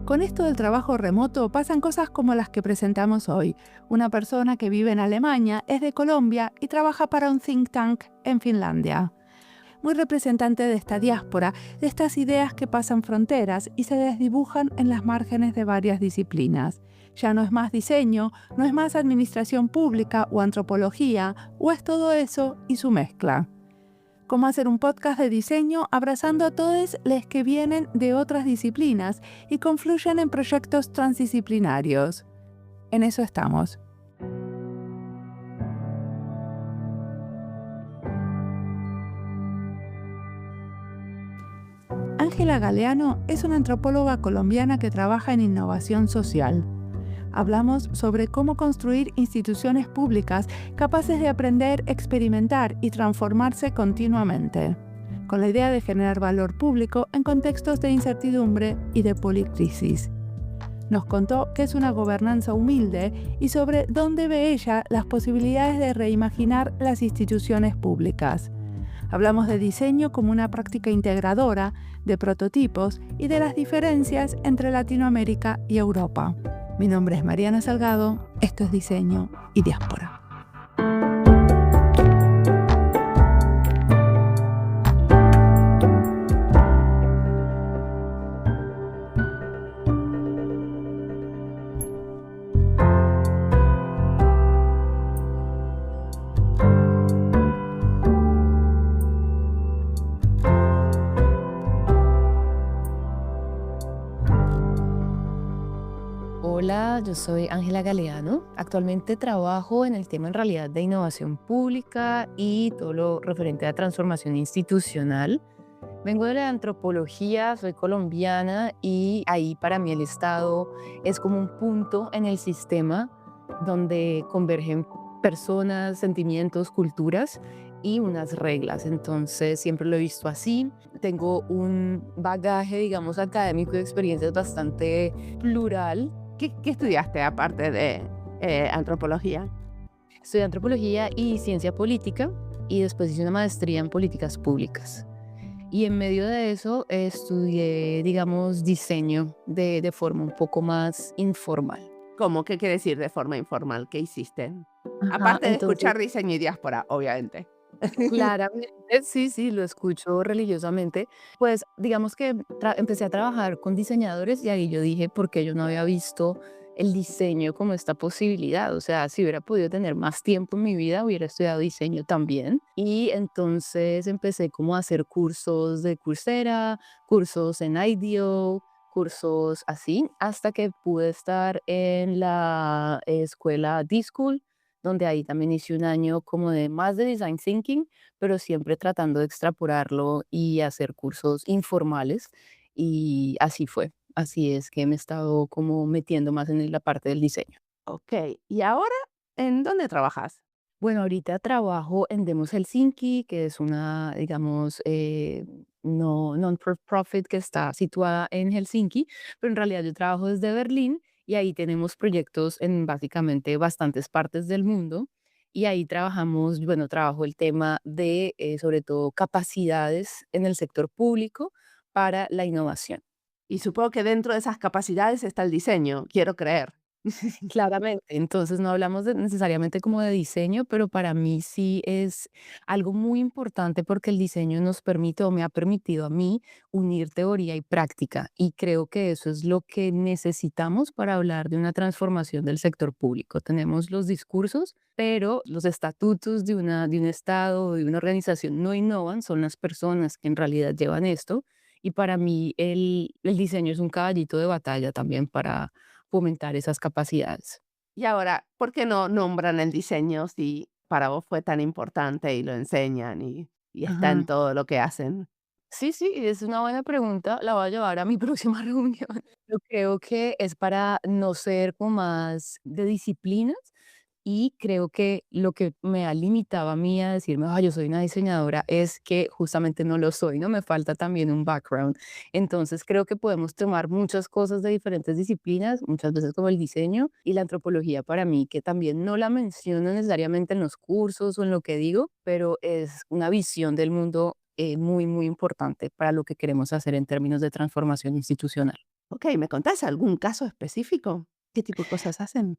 Con esto del trabajo remoto pasan cosas como las que presentamos hoy. Una persona que vive en Alemania es de Colombia y trabaja para un think tank en Finlandia. Muy representante de esta diáspora, de estas ideas que pasan fronteras y se desdibujan en las márgenes de varias disciplinas. Ya no es más diseño, no es más administración pública o antropología, o es todo eso y su mezcla. Cómo hacer un podcast de diseño abrazando a todos los que vienen de otras disciplinas y confluyen en proyectos transdisciplinarios. En eso estamos. Ángela Galeano es una antropóloga colombiana que trabaja en innovación social. Hablamos sobre cómo construir instituciones públicas capaces de aprender, experimentar y transformarse continuamente, con la idea de generar valor público en contextos de incertidumbre y de policrisis. Nos contó qué es una gobernanza humilde y sobre dónde ve ella las posibilidades de reimaginar las instituciones públicas. Hablamos de diseño como una práctica integradora, de prototipos y de las diferencias entre Latinoamérica y Europa. Mi nombre es Mariana Salgado, esto es Diseño y Diáspora. Hola, yo soy Ángela Galeano. Actualmente trabajo en el tema en realidad de innovación pública y todo lo referente a transformación institucional. Vengo de la antropología, soy colombiana y ahí para mí el Estado es como un punto en el sistema donde convergen personas, sentimientos, culturas y unas reglas. Entonces siempre lo he visto así. Tengo un bagaje, digamos, académico de experiencias bastante plural. ¿Qué estudiaste aparte de antropología? Estudié antropología y ciencia política y después hice una maestría en políticas públicas. Y en medio de eso estudié, digamos, diseño de forma un poco más informal. ¿Cómo? ¿Qué quiere decir de forma informal? ¿Qué hiciste? Ajá, Aparte de entonces, escuchar Diseño y Diáspora, obviamente. claramente, sí, sí, lo escucho religiosamente. Pues digamos que empecé a trabajar con diseñadores y ahí yo dije, ¿por qué yo no había visto el diseño como esta posibilidad? O sea, si hubiera podido tener más tiempo en mi vida, hubiera estudiado diseño también. Y entonces empecé como a hacer cursos de Coursera, cursos en IDEO, cursos así, hasta que pude estar en la escuela D-School, donde ahí también hice un año como de más de design thinking, pero siempre tratando de extrapolarlo y hacer cursos informales. Y así fue. Así es que me he estado como metiendo más en la parte del diseño. Ok, ¿y ahora en dónde trabajas? Bueno, ahorita trabajo en Demos Helsinki, que es una, digamos, no non-for-profit que está situada en Helsinki, pero en realidad yo trabajo desde Berlín y ahí tenemos proyectos en básicamente bastantes partes del mundo. Y ahí trabajamos, bueno, trabajo el tema de, sobre todo, capacidades en el sector público para la innovación. Y supongo que dentro de esas capacidades está el diseño, quiero creer. Claramente, entonces no hablamos necesariamente como de diseño, pero para mí sí es algo muy importante porque el diseño nos permite o me ha permitido a mí unir teoría y práctica y creo que eso es lo que necesitamos para hablar de una transformación del sector público. Tenemos los discursos, pero los estatutos de un estado o de una organización no innovan, son las personas que en realidad llevan esto y para mí el diseño es un caballito de batalla también para fomentar esas capacidades. Y ahora, ¿por qué no nombran el diseño si para vos fue tan importante y lo enseñan y está en Ajá. todo lo que hacen? Sí, sí, es una buena pregunta, la voy a llevar a mi próxima reunión. Yo creo que es para no ser como más de disciplinas y creo que lo que me ha limitado a mí a decirme, yo soy una diseñadora, es que justamente no lo soy, ¿no? Me falta también un background. Entonces creo que podemos tomar muchas cosas de diferentes disciplinas, muchas veces como el diseño y la antropología para mí, que también no la menciono necesariamente en los cursos o en lo que digo, pero es una visión del mundo muy, muy importante para lo que queremos hacer en términos de transformación institucional. Ok, ¿me contás algún caso específico? ¿Qué tipo de cosas hacen?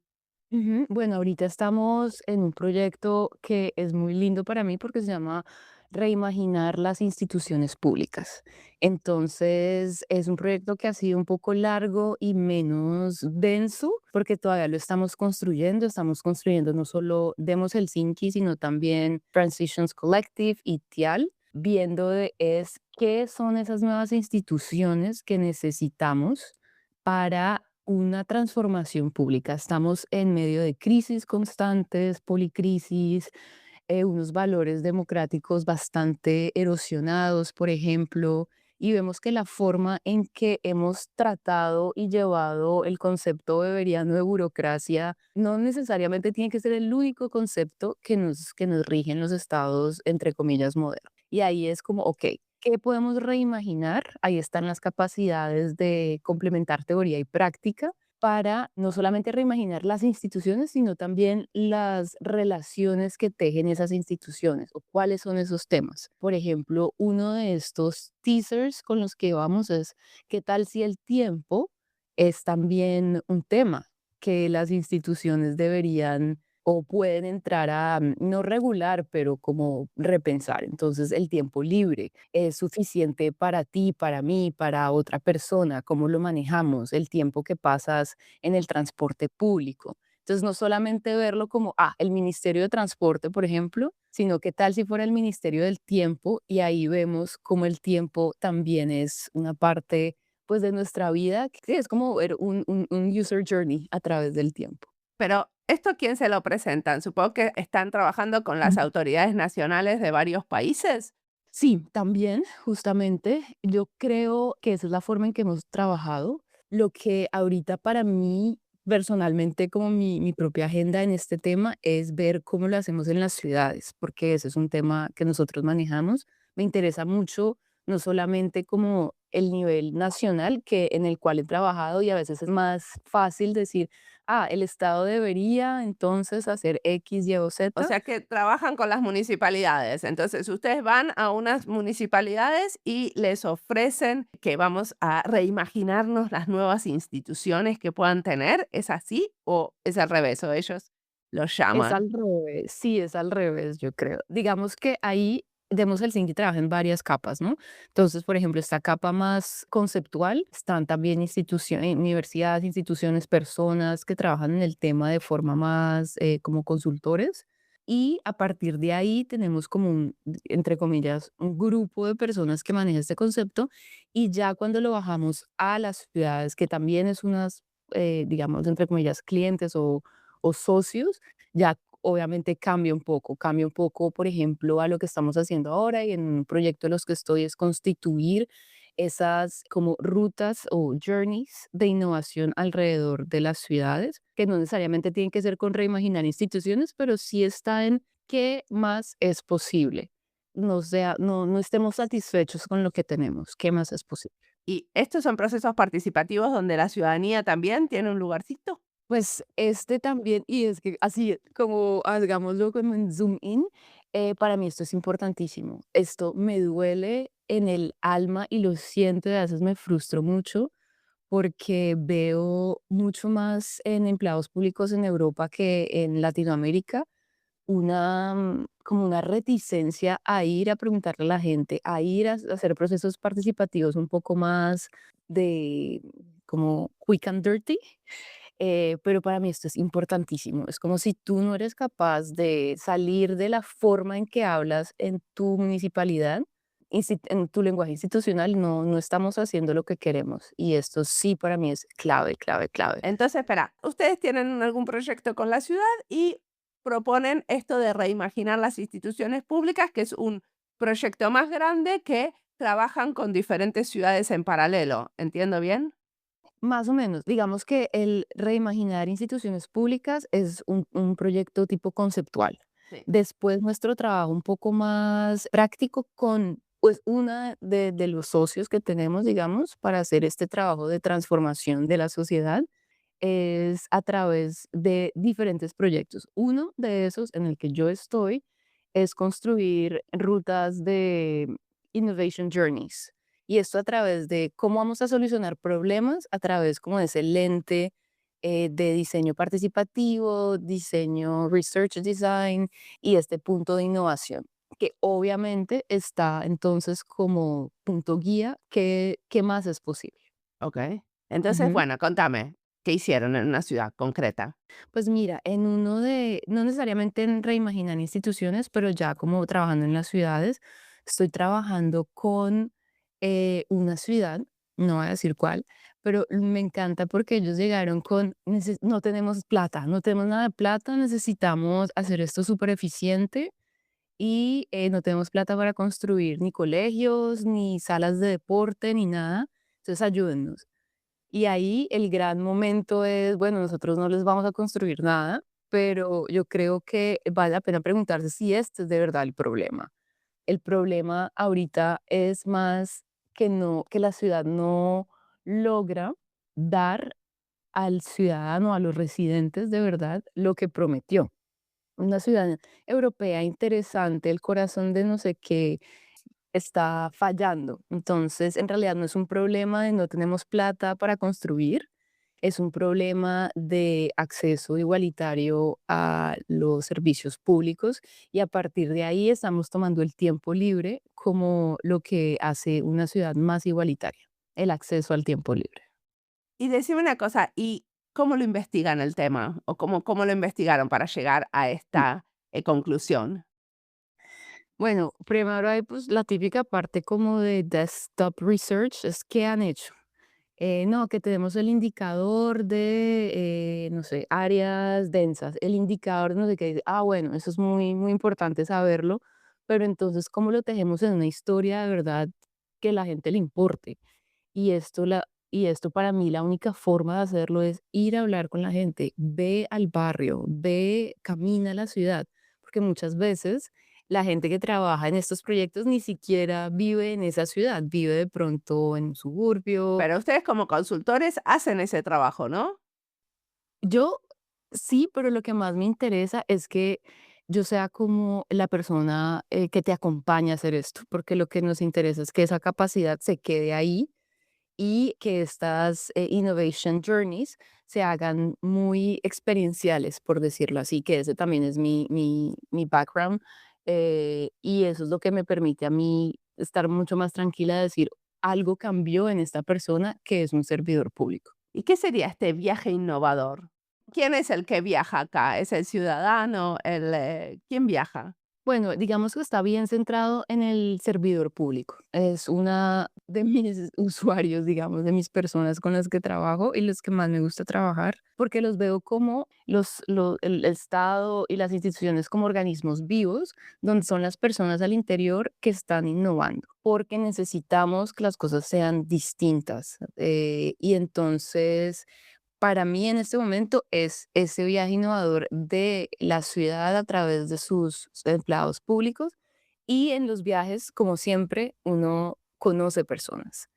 Ujú. Bueno, ahorita estamos en un proyecto que es muy lindo para mí porque se llama Reimaginar las instituciones públicas. Entonces, es un proyecto que ha sido un poco largo y menos denso porque todavía lo estamos construyendo. Estamos construyendo no solo Demos Helsinki, sino también Transitions Collective y TIAL, viendo de es qué son esas nuevas instituciones que necesitamos para una transformación pública. Estamos en medio de crisis constantes, policrisis, unos valores democráticos bastante erosionados, por ejemplo, y vemos que la forma en que hemos tratado y llevado el concepto beberiano de burocracia no necesariamente tiene que ser el único concepto que nos rige en los estados, entre comillas, modernos. Y ahí es como, ok, ¿qué podemos reimaginar? Ahí están las capacidades de complementar teoría y práctica para no solamente reimaginar las instituciones, sino también las relaciones que tejen esas instituciones o cuáles son esos temas. Por ejemplo, uno de estos teasers con los que vamos es, ¿qué tal si el tiempo es también un tema que las instituciones deberían o pueden entrar a no regular, pero como repensar? Entonces, el tiempo libre es suficiente para ti, para mí, para otra persona, cómo lo manejamos, el tiempo que pasas en el transporte público. Entonces, no solamente verlo como, el Ministerio de Transporte, por ejemplo, sino que tal si fuera el Ministerio del Tiempo y ahí vemos cómo el tiempo también es una parte pues de nuestra vida, que es como ver un user journey a través del tiempo. Pero, ¿esto a quién se lo presentan? Supongo que están trabajando con las autoridades nacionales de varios países. Sí, también, justamente, yo creo que esa es la forma en que hemos trabajado. Lo que ahorita para mí, personalmente, como mi propia agenda en este tema, es ver cómo lo hacemos en las ciudades, porque ese es un tema que nosotros manejamos. Me interesa mucho, no solamente como el nivel nacional que en el cual he trabajado y a veces es más fácil decir, el Estado debería entonces hacer X, Y o O Z. sea que trabajan con las municipalidades. Entonces, ustedes van a unas municipalidades y les ofrecen que vamos a reimaginarnos las nuevas instituciones que puedan tener. ¿Es así o es al revés? O ellos lo Es llaman. al revés, sí, es al revés, yo creo. Digamos que ahí Demos Helsinki trabaja en varias capas, ¿no? Entonces, por ejemplo, esta capa más conceptual, están también universidades, instituciones, personas que trabajan en el tema de forma más como consultores. Y a partir de ahí tenemos como un, entre comillas, un grupo de personas que maneja este concepto. Y ya cuando lo bajamos a las ciudades, que también es unas, digamos, entre comillas, clientes o socios, ya obviamente cambia un poco, por ejemplo, a lo que estamos haciendo ahora y en un proyecto en los que estoy es constituir esas como rutas o journeys de innovación alrededor de las ciudades, que no necesariamente tienen que ser con reimaginar instituciones, pero sí está en qué más es posible. No sea, no estemos satisfechos con lo que tenemos, qué más es posible. ¿Y estos son procesos participativos donde la ciudadanía también tiene un lugarcito? Pues este también, y es que así como hagámoslo como en zoom in, para mí esto es importantísimo. Esto me duele en el alma y lo siento, y a veces me frustro mucho porque veo mucho más en empleados públicos en Europa que en Latinoamérica como una reticencia a ir a preguntarle a la gente, a ir a hacer procesos participativos un poco más de como quick and dirty. Pero para mí esto es importantísimo. Es como si tú no eres capaz de salir de la forma en que hablas en tu municipalidad, en tu lenguaje institucional, no estamos haciendo lo que queremos. Y esto sí para mí es clave, clave, clave. Entonces, espera, ustedes tienen algún proyecto con la ciudad y proponen esto de reimaginar las instituciones públicas, que es un proyecto más grande que trabajan con diferentes ciudades en paralelo. ¿Entiendo bien? Más o menos, digamos que el reimaginar instituciones públicas es un proyecto tipo conceptual. Sí. Después nuestro trabajo un poco más práctico con pues una de los socios que tenemos, digamos, para hacer este trabajo de transformación de la sociedad es a través de diferentes proyectos. Uno de esos en el que yo estoy es construir rutas de innovation journeys, Y esto a través de cómo vamos a solucionar problemas, a través como de ese lente de diseño participativo, diseño research design y este punto de innovación, que obviamente está entonces como punto guía, ¿qué más es posible? ¿Ok? Entonces, Ujú. bueno, contame, ¿qué hicieron en una ciudad concreta? Pues mira, en uno de, no necesariamente en reimaginar instituciones, pero ya como trabajando en las ciudades, estoy trabajando con una ciudad, no voy a decir cuál, pero me encanta porque ellos llegaron con, no tenemos plata, no tenemos nada de plata, necesitamos hacer esto súper eficiente y no tenemos plata para construir ni colegios, ni salas de deporte, ni nada, entonces ayúdennos. Y ahí el gran momento es, bueno, nosotros no les vamos a construir nada, pero yo creo que vale la pena preguntarse si este es de verdad el problema. El problema ahorita es más que la ciudad no logra dar al ciudadano, a los residentes de verdad, lo que prometió. Una ciudad europea interesante, el corazón de no sé qué, está fallando. Entonces, en realidad no es un problema de no tenemos plata para construir, es un problema de acceso igualitario a los servicios públicos y a partir de ahí estamos tomando el tiempo libre como lo que hace una ciudad más igualitaria, el acceso al tiempo libre. Y decime una cosa, ¿y cómo lo investigan el tema? ¿O cómo lo investigaron para llegar a esta conclusión? Bueno, primero hay pues la típica parte como de desktop research, es qué han hecho. No, que tenemos el indicador de, no sé, áreas densas, el indicador no sé qué, bueno, eso es muy, muy importante saberlo, pero entonces, ¿cómo lo tejemos en una historia de verdad que la gente le importe? Y esto para mí la única forma de hacerlo es ir a hablar con la gente, ve al barrio, ve, camina a la ciudad, porque muchas veces la gente que trabaja en estos proyectos ni siquiera vive en esa ciudad, vive de pronto en un suburbio. Pero ustedes como consultores hacen ese trabajo, ¿no? Yo sí, pero lo que más me interesa es que yo sea como la persona que te acompaña a hacer esto, porque lo que nos interesa es que esa capacidad se quede ahí y que estas innovation journeys se hagan muy experienciales, por decirlo así, que ese también es mi background, y eso es lo que me permite a mí estar mucho más tranquila de decir, algo cambió en esta persona que es un servidor público. ¿Y qué sería este viaje innovador? ¿Quién es el que viaja acá? ¿Es el ciudadano? ¿Quién viaja? Bueno, digamos que está bien centrado en el servidor público. Es una de mis usuarios, digamos, de mis personas con las que trabajo y los que más me gusta trabajar, porque los veo como el Estado y las instituciones como organismos vivos, donde son las personas al interior que están innovando, porque necesitamos que las cosas sean distintas. Y entonces para mí en este momento es ese viaje innovador de la ciudad a través de sus empleados públicos y en los viajes, como siempre, uno conoce personas,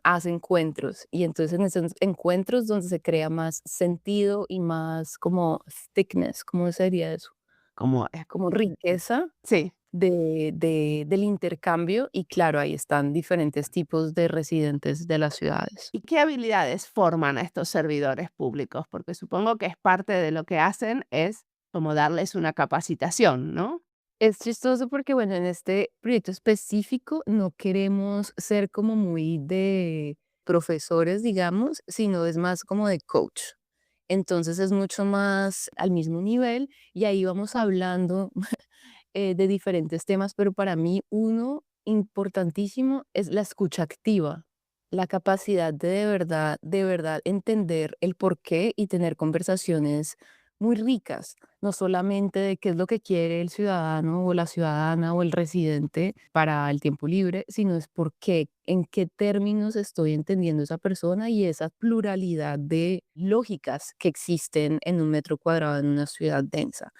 hace encuentros y entonces en esos encuentros donde se crea más sentido y más como thickness, ¿cómo sería eso? Como, Como riqueza sí. del intercambio y claro, ahí están diferentes tipos de residentes de las ciudades. ¿Y qué habilidades forman a estos servidores públicos? Porque supongo que es parte de lo que hacen es como darles una capacitación, ¿no? Es chistoso porque, bueno, en este proyecto específico no queremos ser como muy de profesores, digamos, sino es más como de coach. Entonces es mucho más al mismo nivel y ahí vamos hablando de diferentes temas, pero para mí uno importantísimo es la escucha activa, la capacidad de verdad entender el porqué y tener conversaciones muy ricas, no solamente de qué es lo que quiere el ciudadano o la ciudadana o el residente para el tiempo libre, sino es por qué, en qué términos estoy entendiendo esa persona y esa pluralidad de lógicas que existen en un metro cuadrado en una ciudad densa.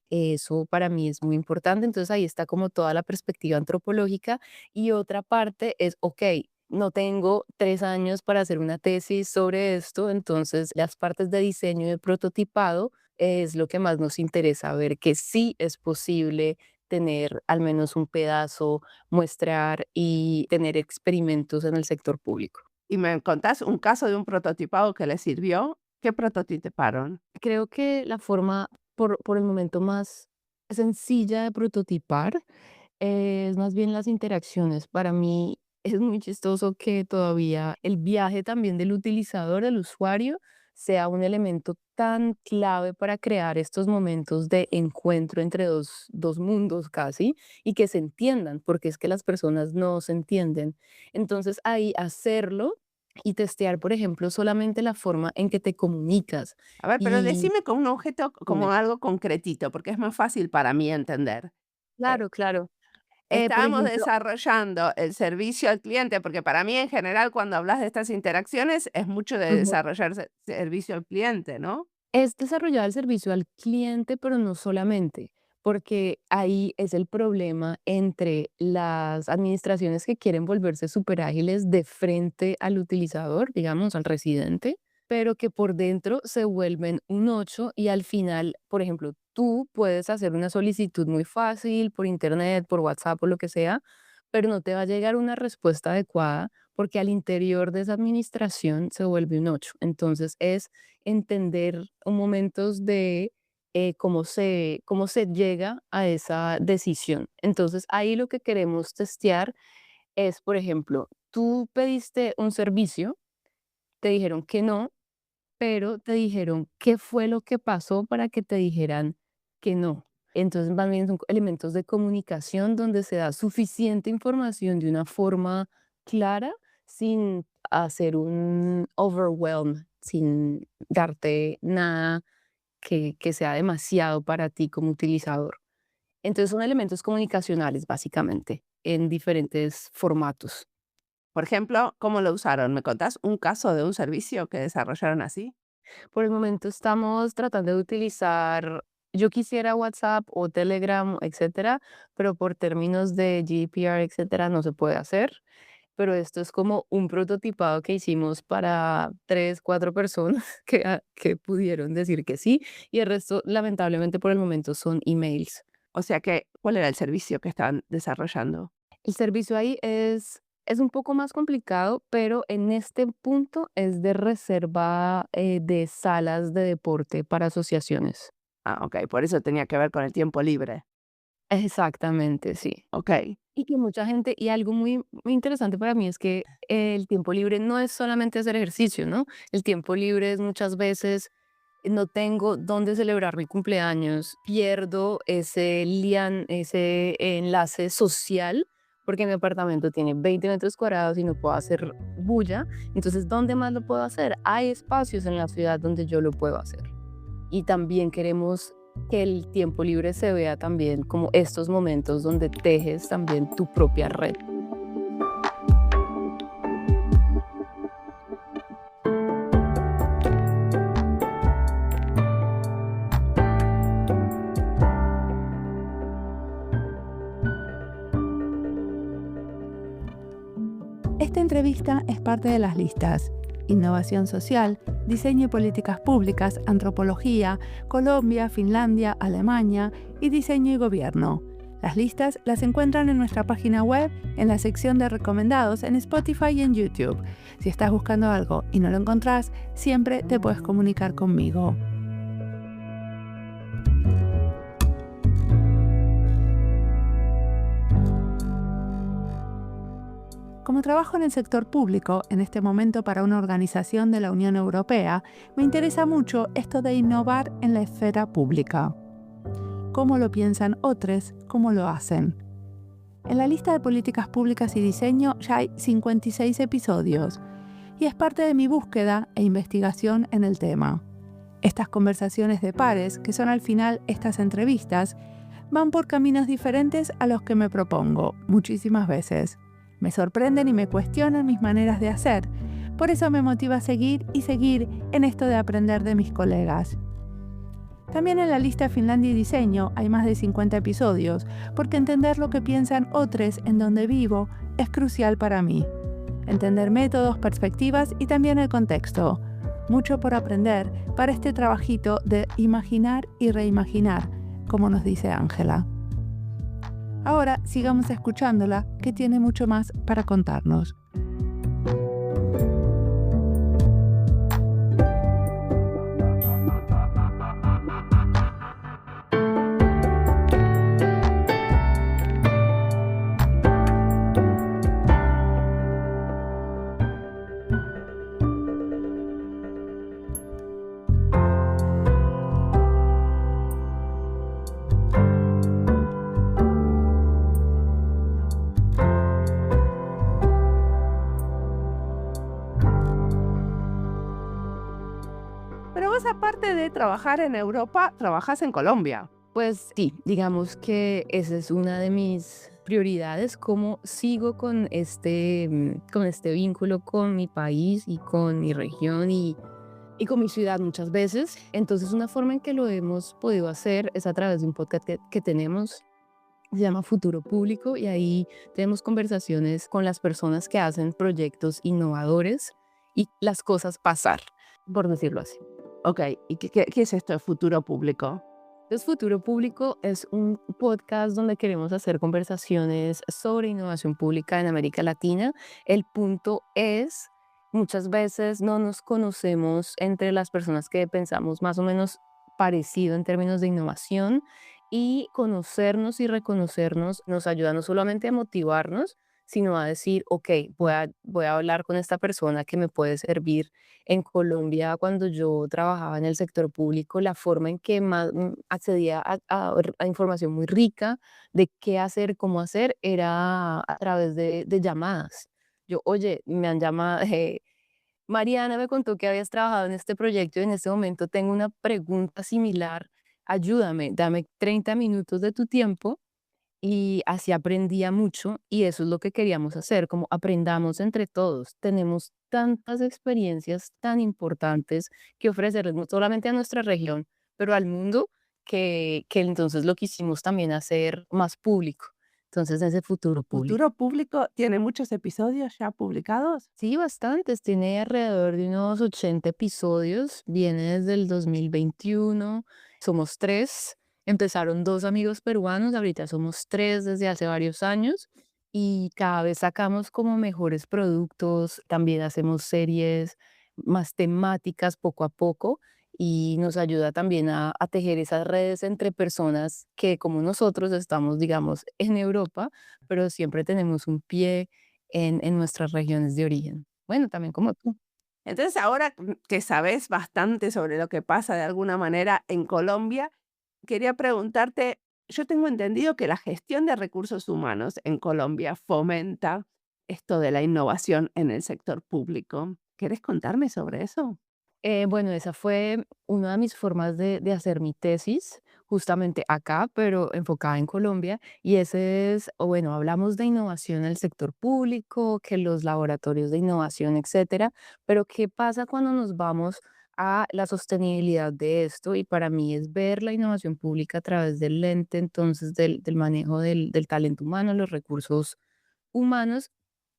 Eso para mí es muy importante. Entonces ahí está como toda la perspectiva antropológica. Y otra parte es, ok, no tengo 3 años para hacer una tesis sobre esto, entonces las partes de diseño y de prototipado es lo que más nos interesa, ver que sí es posible tener al menos un pedazo, muestrear y tener experimentos en el sector público. ¿Y me contás un caso de un prototipado que les sirvió? ¿Qué prototiparon? Creo que la forma, por el momento, más sencilla de prototipar es más bien las interacciones. Para mí es muy chistoso que todavía el viaje también del utilizador, del usuario, sea un elemento tan clave para crear estos momentos de encuentro entre dos mundos casi y que se entiendan, porque es que las personas no se entienden. Entonces ahí hacerlo y testear, por ejemplo, solamente la forma en que te comunicas. A ver, pero Y decime con un objeto como dime, algo concretito, porque es más fácil para mí entender. Eh, claro, claro. Por Estábamos ejemplo, desarrollando el servicio al cliente, porque para mí en general cuando hablas de estas interacciones es mucho de ujú, desarrollar servicio al cliente, ¿no? es desarrollar el servicio al cliente, pero no solamente, porque ahí es el problema entre las administraciones que quieren volverse súper ágiles de frente al utilizador, digamos, al residente, pero que por dentro se vuelven un 8 y al final, por ejemplo, tú puedes hacer una solicitud muy fácil por internet, por WhatsApp o lo que sea, pero no te va a llegar una respuesta adecuada porque al interior de esa administración se vuelve un 8. Entonces es entender momentos de cómo se llega a esa decisión. Entonces, ahí lo que queremos testear es, por ejemplo, tú pediste un servicio, te dijeron que no, pero te dijeron qué fue lo que pasó para que te dijeran que no. Entonces, van bien son elementos de comunicación donde se da suficiente información de una forma clara sin hacer un overwhelm, sin darte nada que sea demasiado para ti como utilizador. Entonces, son elementos comunicacionales, básicamente, en diferentes formatos. Por ejemplo, ¿cómo lo usaron? ¿Me contás un caso de un servicio que desarrollaron así? Por el momento estamos tratando de utilizar, yo quisiera WhatsApp o Telegram, etcétera, pero por términos de GDPR, etcétera, no se puede hacer. Pero esto es como un prototipado que hicimos para 3 4 personas que pudieron decir que sí, y el resto, lamentablemente, por el momento son emails. O sea que, ¿cuál era el servicio que estaban desarrollando? El servicio ahí es un poco más complicado, pero en este punto es de reserva, de salas de deporte para asociaciones. Ah, ok, por eso tenía que ver con el tiempo libre. Exactamente, sí. Ok. Y que mucha gente, y algo muy interesante para mí es que el tiempo libre no es solamente hacer ejercicio, ¿no? El tiempo libre es muchas veces no tengo dónde celebrar mi cumpleaños, pierdo ese enlace social porque mi apartamento tiene 20 metros cuadrados y no puedo hacer bulla. Entonces, ¿dónde más lo puedo hacer? Hay espacios en la ciudad donde yo lo puedo hacer. Y también queremos que el tiempo libre se vea también como estos momentos donde tejes también tu propia red. Esta entrevista es parte de las listas Innovación Social, Diseño y Políticas Públicas, Antropología, Colombia, Finlandia, Alemania y Diseño y Gobierno. Las listas las encuentran en nuestra página web, en la sección de recomendados en Spotify y en YouTube. Si estás buscando algo y no lo encontrás, siempre te puedes comunicar conmigo. Como trabajo en el sector público, en este momento para una organización de la Unión Europea, me interesa mucho esto de innovar en la esfera pública. ¿Cómo lo piensan otros? ¿Cómo lo hacen? En la lista de políticas públicas y diseño ya hay 56 episodios y es parte de mi búsqueda e investigación en el tema. Estas conversaciones de pares, que son al final estas entrevistas, van por caminos diferentes a los que me propongo muchísimas veces. Me sorprenden y me cuestionan mis maneras de hacer. Por eso me motiva a seguir y seguir en esto de aprender de mis colegas. También en la lista Finlandia y Diseño hay más de 50 episodios, porque entender lo que piensan otros en donde vivo es crucial para mí. Entender métodos, perspectivas y también el contexto. Mucho por aprender para este trabajito de imaginar y reimaginar, como nos dice Ángela. Ahora sigamos escuchándola, que tiene mucho más para contarnos. Pero vos, aparte de trabajar en Europa, trabajás en Colombia. Pues sí, digamos que esa es una de mis prioridades, cómo sigo con este vínculo con mi país y con mi región y con mi ciudad muchas veces. Entonces, una forma en que lo hemos podido hacer es a través de un podcast que tenemos, se llama Futuro Público, y ahí tenemos conversaciones con las personas que hacen proyectos innovadores y las cosas pasar, por decirlo así. Ok, ¿y qué es esto de futuro público? Entonces, Futuro Público es un podcast donde queremos hacer conversaciones sobre innovación pública en América Latina. El punto es, muchas veces no nos conocemos entre las personas que pensamos más o menos parecido en términos de innovación, y conocernos y reconocernos nos ayuda no solamente a motivarnos, sino a decir, ok, voy a hablar con esta persona que me puede servir. En Colombia, cuando yo trabajaba en el sector público, la forma en que más accedía a información muy rica de qué hacer, cómo hacer, era a través de llamadas. Yo, oye, me han llamado, Mariana me contó que habías trabajado en este proyecto y en este momento tengo una pregunta similar, ayúdame, dame 30 minutos de tu tiempo. Y así aprendía mucho, y eso es lo que queríamos hacer, como aprendamos entre todos. Tenemos tantas experiencias tan importantes que ofrecerles, no solamente a nuestra región, pero al mundo, que entonces lo quisimos también hacer más público. Entonces, ese futuro público. ¿Futuro público tiene muchos episodios ya publicados? Sí, bastantes. Tiene alrededor de unos 80 episodios. Viene desde el 2021. Somos tres. Empezaron dos amigos peruanos. Ahorita somos tres desde hace varios años. Y cada vez sacamos como mejores productos. También hacemos series más temáticas poco a poco. Y nos ayuda también a tejer esas redes entre personas que, como nosotros, estamos, digamos, en Europa, pero siempre tenemos un pie en nuestras regiones de origen. Bueno, también como tú. Entonces, ahora que sabes bastante sobre lo que pasa de alguna manera en Colombia, quería preguntarte, yo tengo entendido que la gestión de recursos humanos en Colombia fomenta esto de la innovación en el sector público. ¿Querés contarme sobre eso? Bueno, esa fue una de mis formas de hacer mi tesis, justamente acá, pero enfocada en Colombia. Y ese es, o bueno, hablamos de innovación en el sector público, que los laboratorios de innovación, etcétera. Pero ¿qué pasa cuando nos vamos a la sostenibilidad de esto? Y para mí es ver la innovación pública a través del lente, entonces, del manejo del talento humano, los recursos humanos.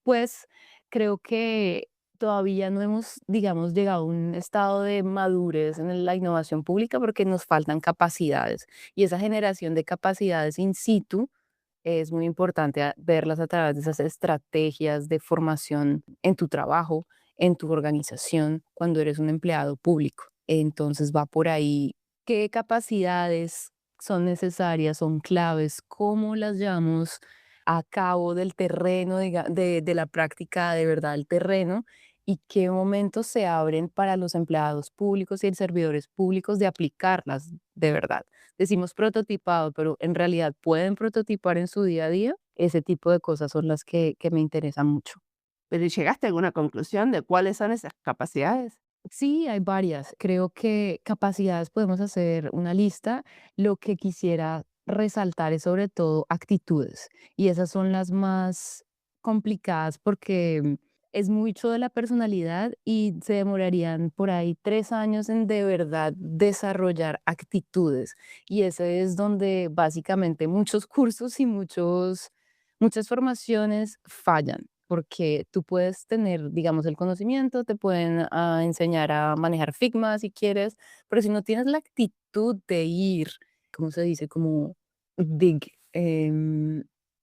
Pues creo que todavía no hemos, digamos, llegado a un estado de madurez en la innovación pública, porque nos faltan capacidades, y esa generación de capacidades in situ es muy importante verlas a través de esas estrategias de formación en tu trabajo, en tu organización, cuando eres un empleado público. Entonces va por ahí, qué capacidades son necesarias, son claves, cómo las llevamos a cabo del terreno, de la práctica de verdad del terreno, y qué momentos se abren para los empleados públicos y servidores públicos de aplicarlas de verdad. Decimos prototipado, pero en realidad pueden prototipar en su día a día. Ese tipo de cosas son las que me interesan mucho. ¿Pero y llegaste a alguna conclusión de cuáles son esas capacidades? Sí, hay varias. Creo que capacidades podemos hacer una lista. Lo que quisiera resaltar es sobre todo actitudes. Y esas son las más complicadas, porque es mucho de la personalidad y se demorarían por ahí 3 años en de verdad desarrollar actitudes. Y ese es donde básicamente muchos cursos y muchas formaciones fallan, porque tú puedes tener, digamos, el conocimiento, te pueden enseñar a manejar Figma si quieres, pero si no tienes la actitud de ir, ¿cómo se dice? Como dig,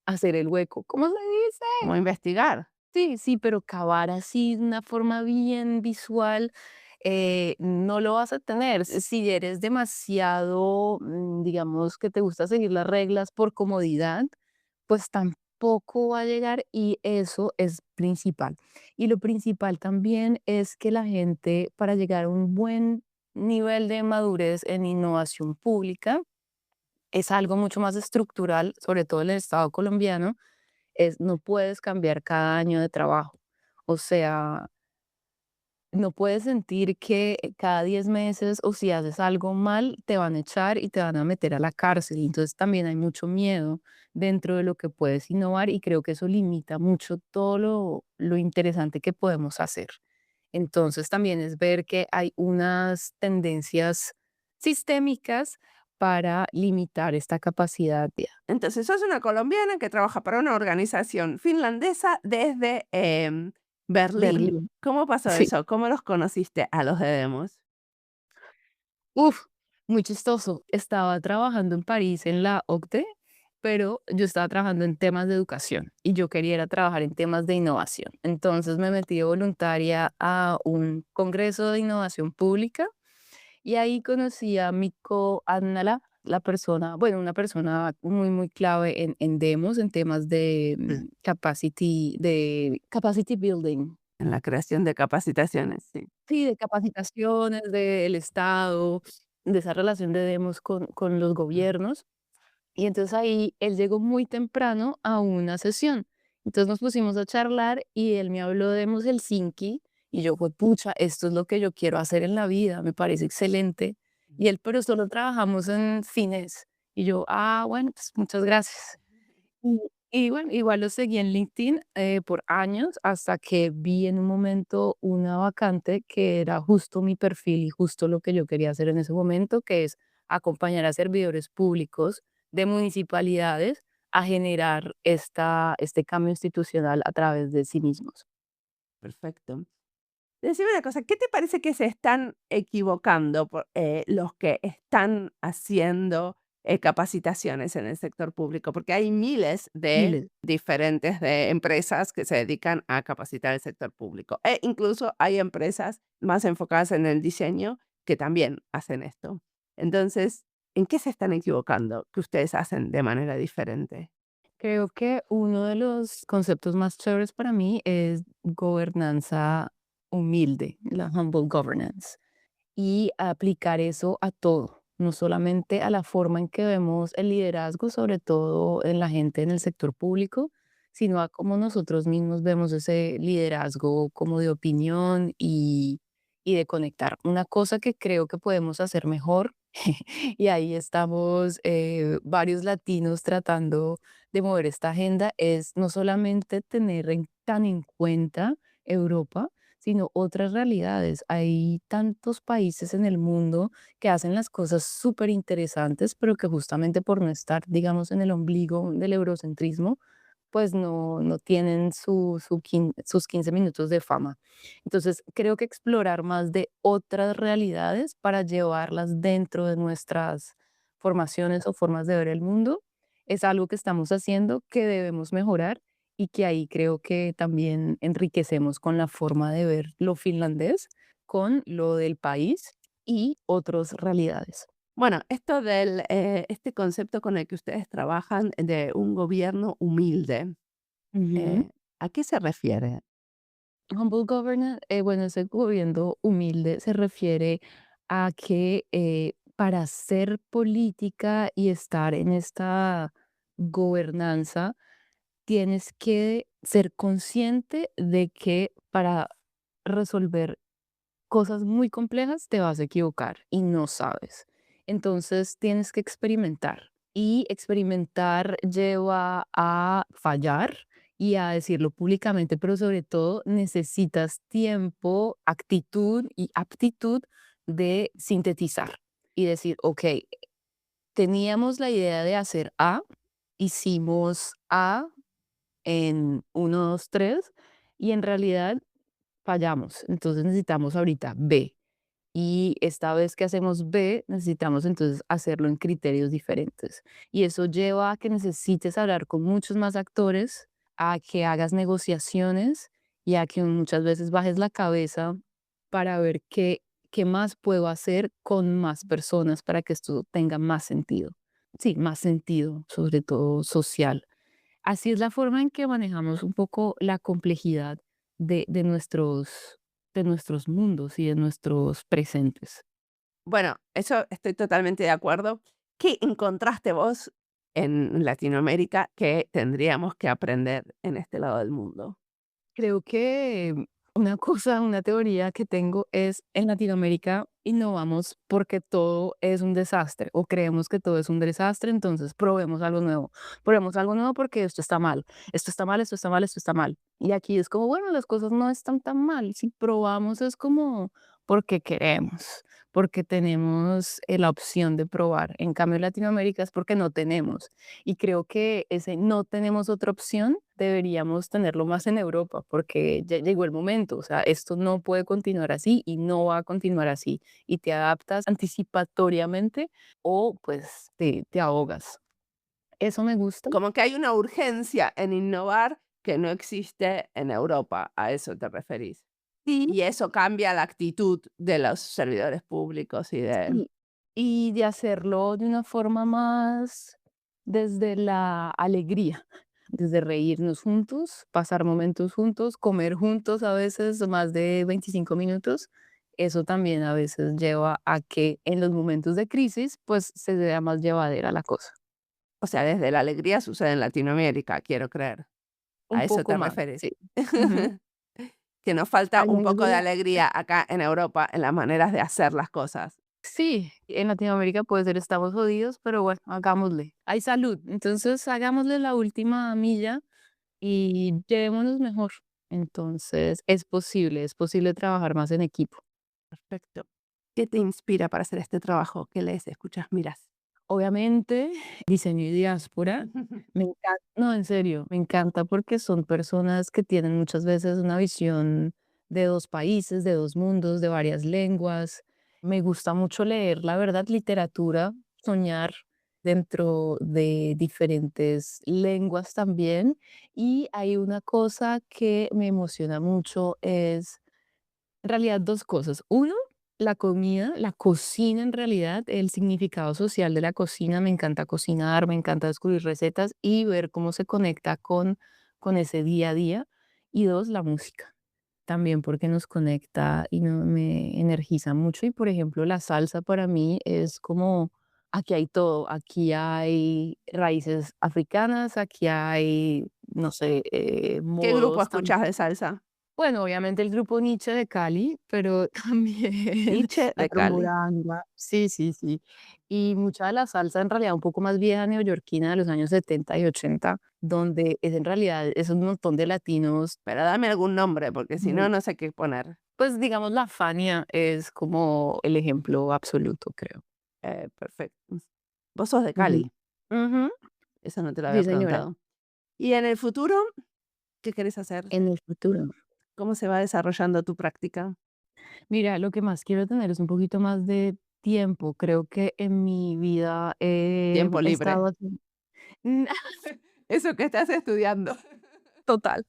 hacer el hueco. ¿Cómo se dice? como investigar. Sí, sí, pero cavar así de una forma bien visual, no lo vas a tener. Si eres demasiado, digamos, que te gusta seguir las reglas por comodidad, pues tampoco va a llegar y eso es principal. Y lo principal también es que la gente, para llegar a un buen nivel de madurez en innovación pública, es algo mucho más estructural, sobre todo en el Estado colombiano, es no puedes cambiar cada año de trabajo. O sea, no puedes sentir que cada 10 meses o si haces algo mal, te van a echar y te van a meter a la cárcel. Entonces también hay mucho miedo dentro de lo que puedes innovar y creo que eso limita mucho todo lo interesante que podemos hacer. Entonces también es ver que hay unas tendencias sistémicas para limitar esta capacidad. Entonces, sos una colombiana que trabaja para una organización finlandesa desde Berlín. Berlín. ¿Cómo pasó Sí. eso? ¿Cómo los conociste a los de Demos? Uf, muy chistoso. Estaba trabajando en París en la OCDE, pero yo estaba trabajando en temas de educación y yo quería era trabajar en temas de innovación. Entonces me metí de voluntaria a un congreso de innovación pública y ahí conocí a Mikko Annala, la persona, bueno, una persona muy, muy clave en Demos, en temas de capacity building. En la creación de capacitaciones, sí. Sí, de capacitaciones del Estado, de esa relación de Demos con los gobiernos. Y entonces ahí él llegó muy temprano a una sesión. Entonces nos pusimos a charlar y él me habló de Demos Helsinki y yo fue, pucha, esto es lo que yo quiero hacer en la vida, me parece excelente. Y él, pero solo trabajamos en fines. Y yo, ah, bueno, pues muchas gracias. Y bueno, igual lo seguí en LinkedIn por años hasta que vi en un momento una vacante que era justo mi perfil y justo lo que yo quería hacer en ese momento, que es acompañar a servidores públicos de municipalidades a generar este cambio institucional a través de sí mismos. Perfecto. Decime una cosa, ¿qué te parece que se están equivocando los que están haciendo capacitaciones en el sector público? Porque hay miles de Miles. diferentes de empresas que se dedican a capacitar el sector público. E incluso hay empresas más enfocadas en el diseño que también hacen esto. Entonces, ¿en qué se están equivocando que ustedes hacen de manera diferente? Creo que uno de los conceptos más chéveres para mí es gobernanza humilde, la humble governance. Y aplicar eso a todo, no solamente a la forma en que vemos el liderazgo, sobre todo en la gente en el sector público, sino a cómo nosotros mismos vemos ese liderazgo como de opinión y de conectar. Una cosa que creo que podemos hacer mejor, y ahí estamos varios latinos tratando de mover esta agenda, es no solamente tener tan en cuenta Europa, sino otras realidades. Hay tantos países en el mundo que hacen las cosas súper interesantes, pero que justamente por no estar, digamos, en el ombligo del eurocentrismo, pues no tienen sus 15 minutos de fama. Entonces, creo que explorar más de otras realidades para llevarlas dentro de nuestras formaciones o formas de ver el mundo es algo que estamos haciendo que debemos mejorar y que ahí creo que también enriquecemos con la forma de ver lo finlandés, con lo del país y otras realidades. Bueno, esto del este concepto con el que ustedes trabajan de un gobierno humilde, Ujú. eh, ¿a qué se refiere? Humble governance, bueno, ese gobierno humilde se refiere a que para hacer política y estar en esta gobernanza, tienes que ser consciente de que para resolver cosas muy complejas te vas a equivocar y no sabes. Entonces tienes que experimentar y experimentar lleva a fallar y a decirlo públicamente, pero sobre todo necesitas tiempo, actitud y aptitud de sintetizar y decir, ok, teníamos la idea de hacer A, hicimos A en uno 2 3 y en realidad fallamos. Entonces necesitamos ahorita B. Y esta vez que hacemos B, necesitamos entonces hacerlo en criterios diferentes. Y eso lleva a que necesites hablar con muchos más actores, a que hagas negociaciones y a que muchas veces bajes la cabeza para ver qué más puedo hacer con más personas para que esto tenga más sentido. Sí, más sentido, sobre todo social. Así es la forma en que manejamos un poco la complejidad de nuestros mundos y de nuestros presentes. Bueno, eso estoy totalmente de acuerdo. ¿Qué encontraste vos en Latinoamérica que tendríamos que aprender en este lado del mundo? Creo que una cosa, una teoría que tengo es en Latinoamérica innovamos porque todo es un desastre o creemos que todo es un desastre, entonces probemos algo nuevo. Probemos algo nuevo porque esto está mal, esto está mal, esto está mal, esto está mal. Y aquí es como, bueno, las cosas no están tan mal. Si probamos es como porque queremos, porque tenemos la opción de probar. En cambio, en Latinoamérica es porque no tenemos. Y creo que ese no tenemos otra opción, deberíamos tenerlo más en Europa, porque ya llegó el momento, o sea, esto no puede continuar así y no va a continuar así. Y te adaptas anticipatoriamente o pues te ahogas. Eso me gusta. Como que hay una urgencia en innovar que no existe en Europa, ¿a eso te referís? Sí, Y eso cambia la actitud de los servidores públicos y de sí. Y de hacerlo de una forma más desde la alegría, desde reírnos juntos, pasar momentos juntos, comer juntos a veces más de 25 minutos. Eso también a veces lleva a que en los momentos de crisis, pues se vea más llevadera la cosa. o sea, desde la alegría sucede en Latinoamérica, quiero creer. Un ¿A eso poco te más, referís? sí. Ujú. Que nos falta Al un menos poco de alegría acá en Europa en las maneras de hacer las cosas. sí, en Latinoamérica puede ser estamos jodidos, pero bueno, hagámosle. Hay salud, entonces hagámosle la última milla y llevémonos mejor. Entonces, es posible trabajar más en equipo. Perfecto. ¿Qué te inspira para hacer este trabajo? ¿Qué lees, escuchas, miras? Obviamente, diseño y diáspora, me encanta, no, en serio, me encanta porque son personas que tienen muchas veces una visión de dos países, de dos mundos, de varias lenguas. Me gusta mucho leer, la verdad, literatura, soñar dentro de diferentes lenguas también. Y hay una cosa que me emociona mucho, es en realidad 2 cosas. Uno, la comida, la cocina en realidad, el significado social de la cocina. Me encanta cocinar, me encanta descubrir recetas y ver cómo se conecta con ese día a día. Y 2, la música. También porque nos conecta y me energiza mucho. Y, por ejemplo, la salsa para mí es como, aquí hay todo. Aquí hay raíces africanas, aquí hay, no sé, ¿Qué grupo modos escuchas de salsa? bueno, obviamente el grupo Nietzsche de Cali, pero también Nietzsche la de Cali. trombonamba. Sí, sí, sí. Y mucha de la salsa en realidad un poco más vieja neoyorquina de los años 70 y 80, donde es en realidad es un montón de latinos. Pero dame algún nombre, porque si no, Ujú. no sé qué poner. Pues digamos la Fania es como el ejemplo absoluto, creo. Perfecto. Vos sos de Ujú. Cali, Ujú. eso no te lo había Sí, señora, preguntado. ¿Y en el futuro qué querés hacer? en el futuro. ¿Cómo se va desarrollando tu práctica? Mira, lo que más quiero tener es un poquito más de tiempo. Creo que en mi vida Tiempo he libre. estado haciendo Mm, Eso que estás estudiando. total.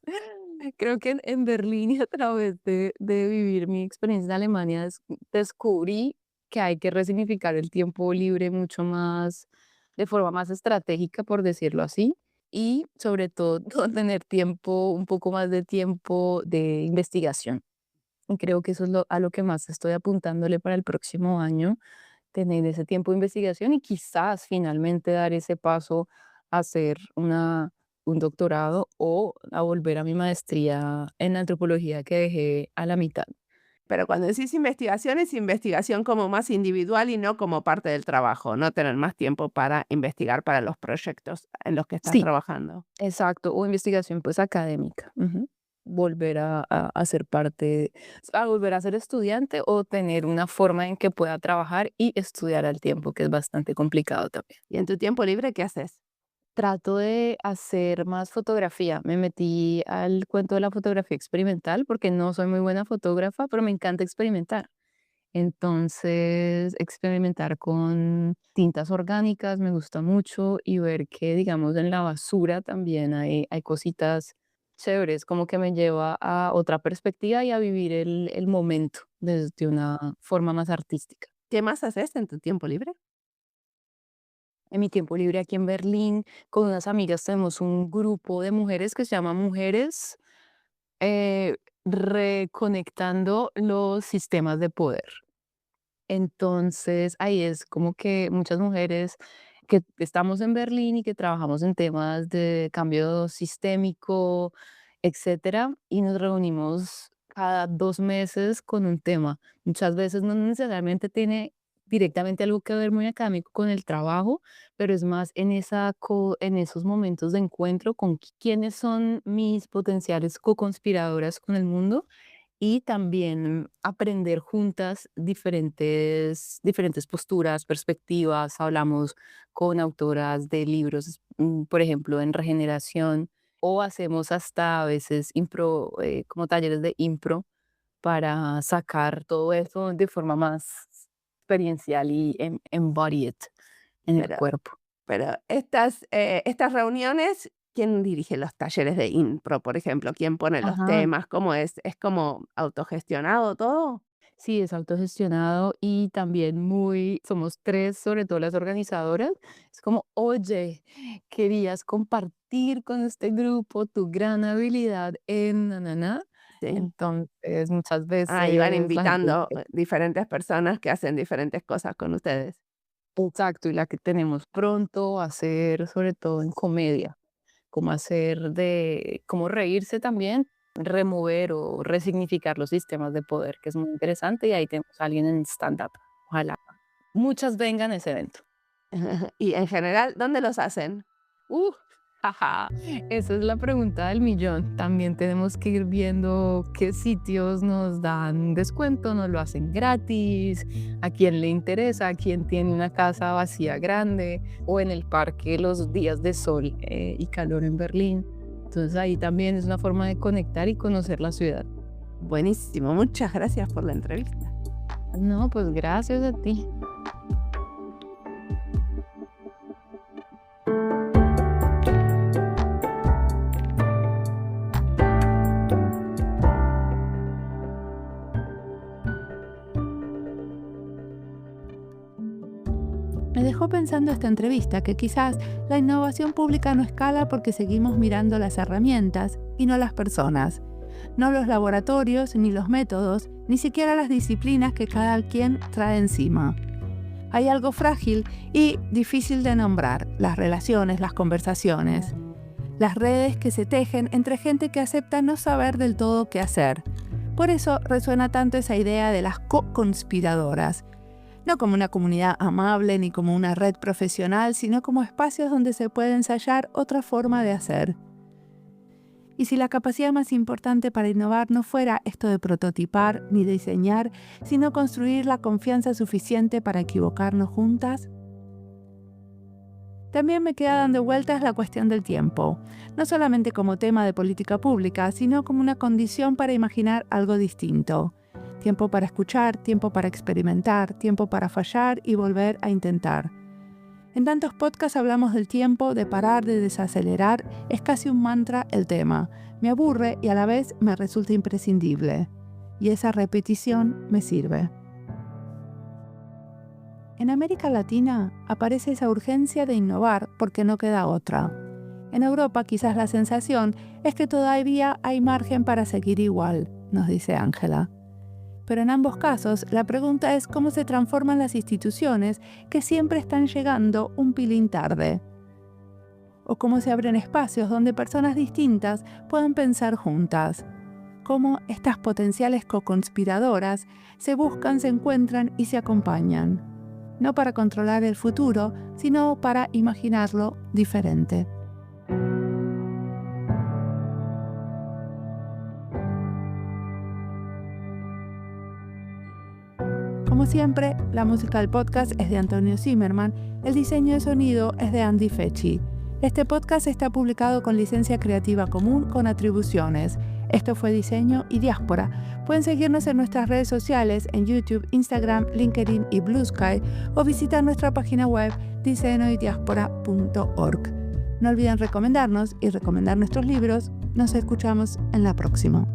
Creo que en Berlín y a través de vivir mi experiencia en Alemania descubrí que hay que resignificar el tiempo libre mucho más, de forma más estratégica, por decirlo así, y sobre todo tener tiempo, un poco más de tiempo de investigación. Y creo que eso es a lo que más estoy apuntándole para el próximo año, tener ese tiempo de investigación y quizás finalmente dar ese paso a hacer un doctorado o a volver a mi maestría en antropología que dejé a la mitad. Pero cuando decís investigación, es investigación como más individual y no como parte del trabajo, no tener más tiempo para investigar para los proyectos en los que estás Sí, trabajando. exacto, o investigación pues académica. Ujú. Volver a ser parte, a volver a ser estudiante o tener una forma en que pueda trabajar y estudiar al tiempo, que es bastante complicado también. ¿Y en tu tiempo libre qué haces? Trato de hacer más fotografía. Me metí al cuento de la fotografía experimental porque no soy muy buena fotógrafa, pero me encanta experimentar. Entonces, experimentar con tintas orgánicas me gusta mucho y ver que, digamos, en la basura también hay cositas chéveres, como que me lleva a otra perspectiva y a vivir el momento desde una forma más artística. ¿Qué más haces en tu tiempo libre? En mi tiempo libre aquí en Berlín, con unas amigas tenemos un grupo de mujeres que se llama Mujeres Reconectando los Sistemas de Poder. Entonces, ahí es como que muchas mujeres que estamos en Berlín y que trabajamos en temas de cambio sistémico, etcétera, y nos reunimos cada 2 meses con un tema. Muchas veces no necesariamente tiene directamente algo que ver muy académico con el trabajo, pero es más en en esos momentos de encuentro con quiénes son mis potenciales co-conspiradoras con el mundo y también aprender juntas diferentes posturas, perspectivas. Hablamos con autoras de libros, por ejemplo, en regeneración, o hacemos hasta a veces como talleres de impro para sacar todo eso de forma más experiencial y embodied en el Pero cuerpo. pero estas reuniones, ¿quién dirige los talleres de impro, por ejemplo? ¿Quién pone los Ajá. temas? ¿Cómo es? ¿Es como autogestionado todo? Sí, es autogestionado y también somos tres, sobre todo las organizadoras. Es como, oye, querías compartir con este grupo tu gran habilidad en na. Sí. Entonces, muchas Y van veces la gente invitando, dice, diferentes personas que hacen diferentes cosas con ustedes. exacto, y la que tenemos pronto va a ser sobre todo en comedia, como como reírse también, remover o resignificar los sistemas de poder, que es muy interesante, y ahí tenemos a alguien en stand-up. Ojalá muchas vengan a ese evento. Y en general, ¿dónde los hacen? Uh, Jaja, esa es la pregunta del millón. También tenemos que ir viendo qué sitios nos dan descuento, nos lo hacen gratis, a quién le interesa, a quién tiene una casa vacía grande o en el parque los días de sol y calor en Berlín. Entonces ahí también es una forma de conectar y conocer la ciudad. Buenísimo, muchas gracias por la entrevista. No, pues gracias a ti. Me dejó pensando esta entrevista que quizás la innovación pública no escala porque seguimos mirando las herramientas y no las personas, no los laboratorios ni los métodos, ni siquiera las disciplinas que cada quien trae encima. Hay algo frágil y difícil de nombrar, las relaciones, las conversaciones, las redes que se tejen entre gente que acepta no saber del todo qué hacer. Por eso resuena tanto esa idea de las co-conspiradoras, no como una comunidad amable ni como una red profesional, sino como espacios donde se puede ensayar otra forma de hacer. Y si la capacidad más importante para innovar no fuera esto de prototipar ni diseñar, sino construir la confianza suficiente para equivocarnos juntas. También me queda dando vueltas la cuestión del tiempo, no solamente como tema de política pública, sino como una condición para imaginar algo distinto. Tiempo para escuchar, tiempo para experimentar, tiempo para fallar y volver a intentar. En tantos podcasts hablamos del tiempo, de parar, de desacelerar, es casi un mantra el tema. Me aburre y a la vez me resulta imprescindible. Y esa repetición me sirve. En América Latina aparece esa urgencia de innovar porque no queda otra. En Europa quizás la sensación es que todavía hay margen para seguir igual, nos dice Ángela. Pero en ambos casos, la pregunta es cómo se transforman las instituciones que siempre están llegando un pilín tarde. O cómo se abren espacios donde personas distintas puedan pensar juntas. Cómo estas potenciales co-conspiradoras se buscan, se encuentran y se acompañan. No para controlar el futuro, sino para imaginarlo diferente. Como siempre, la música del podcast es de Antonio Zimmerman, el diseño de sonido es de Andy Fechi. Este podcast está publicado con licencia creativa común con atribuciones. Esto fue Diseño y Diáspora. Pueden seguirnos en nuestras redes sociales en YouTube, Instagram, LinkedIn y Blue Sky o visitar nuestra página web diseñoydiaspora.org. No olviden recomendarnos y recomendar nuestros libros. Nos escuchamos en la próxima.